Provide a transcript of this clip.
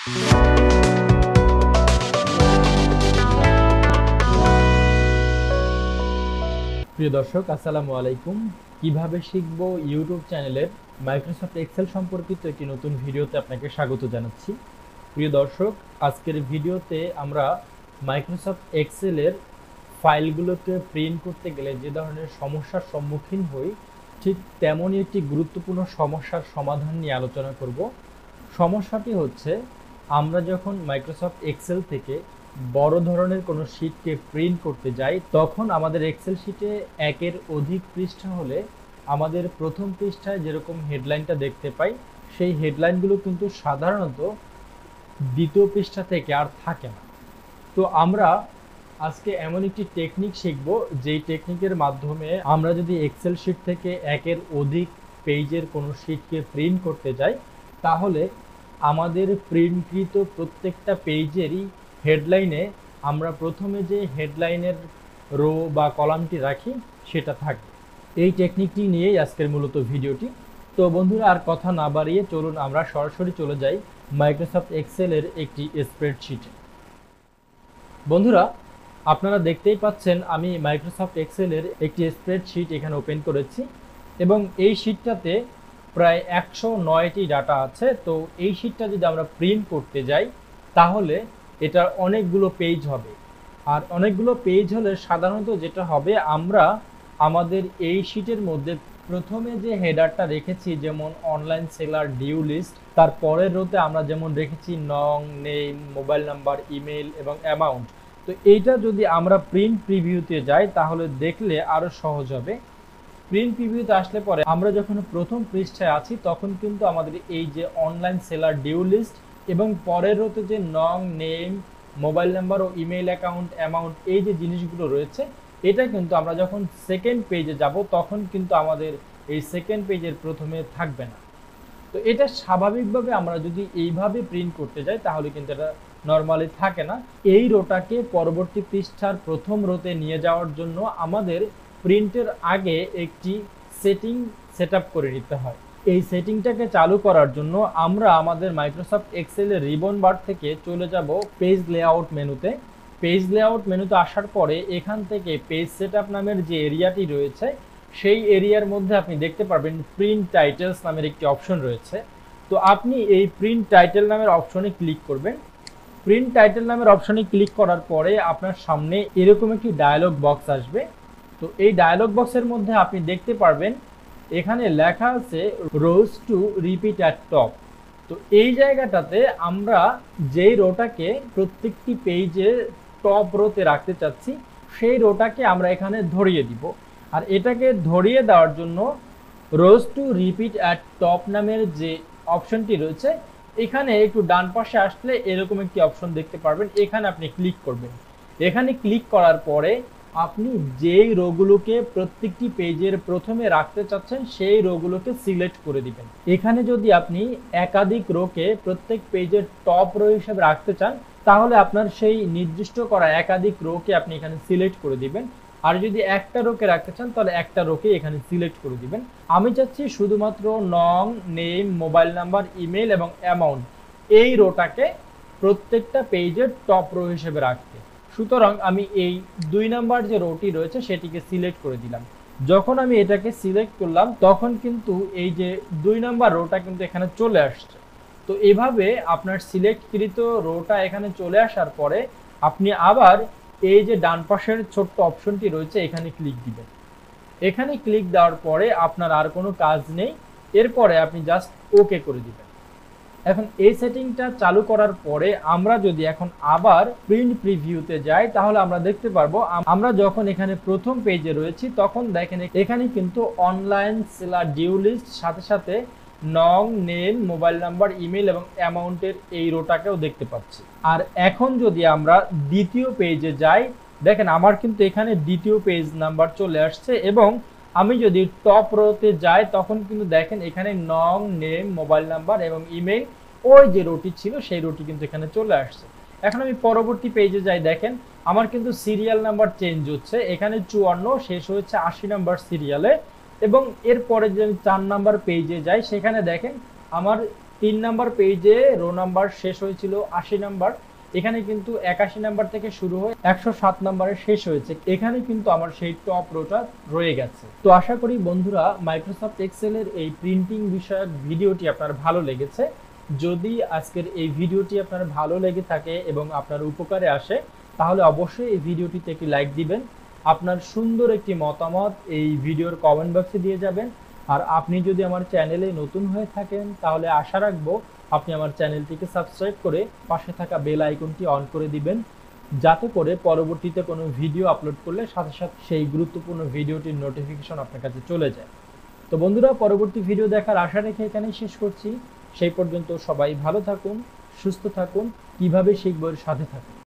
প্রিয় দর্শক, আসসালামু আলাইকুম। কিভাবে শিখবো ইউটিউব চ্যানেলের মাইক্রোসফট এক্সেল সম্পর্কিত একটি নতুন ভিডিওতে আপনাকে স্বাগত জানাচ্ছি। প্রিয় দর্শক, আজকের ভিডিওতে আমরা মাইক্রোসফট এক্সেলের ফাইলগুলোকে প্রিন্ট করতে গেলে যে ধরনের সমস্যার সম্মুখীন হই, ঠিক তেমনই একটি গুরুত্বপূর্ণ সমস্যার সমাধান নিয়ে আলোচনা করব। সমস্যাটি হচ্ছে, আমরা যখন মাইক্রোসফট এক্সেল থেকে বড় ধরনের কোনো শীটকে প্রিন্ট করতে যাই, তখন আমাদের এক্সেল শীটে একের অধিক পৃষ্ঠা হলে আমাদের প্রথম পৃষ্ঠায় যেরকম হেডলাইনটা দেখতে পাই, সেই হেডলাইনগুলো কিন্তু সাধারণত দ্বিতীয় পৃষ্ঠা থেকে আর থাকে না। তো আমরা আজকে এমন একটি টেকনিক শিখব, যেই টেকনিকের মাধ্যমে আমরা যদি এক্সেল শীট থেকে একের অধিক পেজের কোনো শীটকে প্রিন্ট করতে যাই, তাহলে আমাদের প্রিন্টকৃত প্রত্যেকটা পেজেরই হেডলাইনে আমরা প্রথমে যে হেডলাইনের রো বা কলামটি রাখি সেটা থাকবে। এই টেকনিকটি নিয়েই আজকের মূলত ভিডিওটি। তো বন্ধুরা, আর কথা না বাড়িয়ে চলুন আমরা সরাসরি চলে যাই মাইক্রোসফট এক্সেলের একটি স্প্রেডশিটে। বন্ধুরা, আপনারা দেখতেই পাচ্ছেন আমি মাইক্রোসফট এক্সেলের একটি স্প্রেডশিট এখানে ওপেন করেছি এবং এই শীটটাতে প্রায় 109টি ডাটা আছে। তো এই শীটটা যদি আমরা প্রিন্ট করতে যাই, তাহলে এটার অনেকগুলো পেজ হবে। আর অনেকগুলো পেজ হলে সাধারণত যেটা হবে, আমরা আমাদের এই শীটের মধ্যে প্রথমে যে হেডারটা রেখেছি, যেমন অনলাইন সেলার ডিউ লিস্ট, তার পরের রোতে আমরা যেমন রেখেছি নং, নেম, মোবাইল নাম্বার, ইমেল এবং অ্যামাউন্ট। তো এইটা যদি আমরা প্রিন্ট প্রিভিউতে যাই, তাহলে দেখলে আরও সহজ হবে। প্রিন্ট প্রিভিউতে আসলে পরে আমরা যখন প্রথম পৃষ্ঠায় আছি, তখন কিন্তু আমাদের এই যে অনলাইন সেলার ডিউ লিস্ট এবং পরের রোতে যে নং, নেম, মোবাইল নাম্বার ও ইমেল অ্যাকাউন্ট, অ্যামাউন্ট, এই যে জিনিসগুলো রয়েছে, এটা কিন্তু আমরা যখন সেকেন্ড পেজে যাব, তখন কিন্তু আমাদের এই সেকেন্ড পেজের প্রথমে থাকবে না। তো এটা স্বাভাবিকভাবে আমরা যদি এইভাবে প্রিন্ট করতে যাই, তাহলে কিন্তু এটা নর্মালি থাকে না। এই রোটাকে পরবর্তী পৃষ্ঠার প্রথম রোতে নিয়ে যাওয়ার জন্য আমাদের প্রিন্টের আগে একটি সেটিং সেট আপ করে নিতে হয়। এই সেটিংটাকে চালু করার জন্য আমরা আমাদের মাইক্রোসফট এক্সেলের রিবন বার থেকে চলে যাব পেজ লেআউট মেনুতে। পেজ লেআউট মেনুতে আসার পরে এখান থেকে পেজ সেট আপ নামের যে এরিয়াটি রয়েছে, সেই এরিয়ার মধ্যে আপনি দেখতে পারবেন প্রিন্ট টাইটেলস নামের একটি অপশন রয়েছে। তো আপনি এই প্রিন্ট টাইটেল নামের অপশনে ক্লিক করবেন। প্রিন্ট টাইটেল নামের অপশনে ক্লিক করার পরে আপনার সামনে এরকম একটি ডায়ালগ বক্স আসবে। তো এই ডায়ালগ বক্সের মধ্যে আপনি দেখতে পারবেন এখানে লেখা আছে রোজ টু রিপিট অ্যাট টপ। তো এই জায়গাটাতে আমরা যেই রোটাকে প্রত্যেকটি পেজের টপ রোতে রাখতে চাচ্ছি, সেই রোটাকে আমরা এখানে ধরিয়ে দিব। আর এটাকে ধরিয়ে দেওয়ার জন্য রোজ টু রিপিট অ্যাট টপ নামের যে অপশনটি রয়েছে, এখানে একটু ডান পাশে আসলে এরকম একটি অপশন দেখতে পারবেন, এখানে আপনি ক্লিক করবেন। এখানে ক্লিক করার পরে আপনি যেই রোগুলোকে প্রত্যেকটি পেজের প্রথমে রাখতে চাচ্ছেন, সেই রোগুলোকে সিলেক্ট করে দিবেন। এখানে যদি আপনি একাধিক রোকে প্রত্যেক পেজের টপ রো হিসেবে রাখতে চান, তাহলে আপনার সেই নির্দিষ্ট করা একাধিক রোকে আপনি এখানে সিলেক্ট করে দিবেন। আর যদি একটা রোকে রাখতে চান, তাহলে একটা রোকে এখানে সিলেক্ট করে দিবেন। আমি চাচ্ছি শুধুমাত্র নং, নেম, মোবাইল নাম্বার, ইমেল এবং অ্যামাউন্ট, এই রোটাকে প্রত্যেকটা পেজের টপ রো হিসেবে রাখতে। সুতরাং আমি এই 2 নাম্বার যে রোটি রয়েছে সেটিকে সিলেক্ট করে দিলাম। যখন আমি এটাকে সিলেক্ট করলাম, তখন কিন্তু এই যে 2 নাম্বার রোটা কিন্তু এখানে চলে আসছে। তো এভাবে আপনার সিলেক্টকৃত রোটা এখানে চলে আসার পরে আপনি আবার এই যে ডান পাশের ছোট্ট অপশনটি রয়েছে, এখানে ক্লিক দিবেন। এখানে ক্লিক দেওয়ার পরে আপনার আর কোনো কাজ নেই, এরপরে আপনি জাস্ট ওকে করে দিবেন। এখন এই সেটিংটা চালু করার পরে আমরা যদি এখন আবার প্রিন্ট প্রিভিউতে যাই, তাহলে আমরা দেখতে পারবো আমরা যখন এখানে প্রথম পেজে রয়েছি, তখন দেখেন এখানে কিন্তু অনলাইন সেলার ডিউ লিস্ট, সাথে সাথে নং, নেম, মোবাইল নাম্বার, ইমেল এবং অ্যামাউন্টের এই রোটাকেও দেখতে পাচ্ছি। আর এখন যদি আমরা দ্বিতীয় পেজে যাই, দেখেন আমার কিন্তু এখানে দ্বিতীয় পেজ নাম্বার চলে আসছে এবং আমি যদি টপ রোতে যাই, তখন কিন্তু দেখেন এখানে নং, নেম, মোবাইল নাম্বার এবং ইমেল, ওই যে রোটি ছিল সেই রোটি কিন্তু এখানে চলে আসছে। এখন আমি পরবর্তী পেজে যাই, দেখেন আমার কিন্তু সিরিয়াল নাম্বার চেঞ্জ হচ্ছে। এখানে 54 শেষ হয়েছে 80 নাম্বার সিরিয়ালে, এবং এরপরে যে আমি 4 নাম্বার পেজে যাই, সেখানে দেখেন আমার 3 নাম্বার পেজে রো নাম্বার শেষ হয়েছিল 80 নাম্বার, এখানে কিন্তু 81 নাম্বার থেকে শুরু হয়ে 107 নাম্বারে শেষ হয়েছে। এখানে কিন্তু আমার সেই টপ রোটা রয়ে গেছে। তো আশা করি বন্ধুরা মাইক্রোসফট এক্সেলের এই প্রিন্টিং বিষয়ক ভিডিওটি আপনার ভালো লেগেছে। যদি আজকের এই ভিডিওটি আপনার ভালো লেগে থাকে এবং আপনার উপকারে আসে, তাহলে অবশ্যই এই ভিডিওটিতে একটি লাইক দিবেন। আপনার সুন্দর একটি মতামত এই ভিডিওর কমেন্ট বক্সে দিয়ে যাবেন। আর আপনি যদি আমার চ্যানেলে নতুন হয়ে থাকেন, তাহলে আশা রাখবো আপনি আমার চ্যানেলটিকে সাবস্ক্রাইব করে পাশে থাকা বেল আইকনটি অন করে দিবেন, যাতে করে পরবর্তীতে কোনো ভিডিও আপলোড করলে সাথে সাথে সেই গুরুত্বপূর্ণ ভিডিওটির নোটিফিকেশন আপনার কাছে চলে যায়। তো বন্ধুরা, পরবর্তী ভিডিও দেখার আশা রেখে এখানেই শেষ করছি। সেই পর্যন্ত সবাই ভালো থাকুন, সুস্থ থাকুন, কিভাবে শিখবো এর সাথে থাকুন।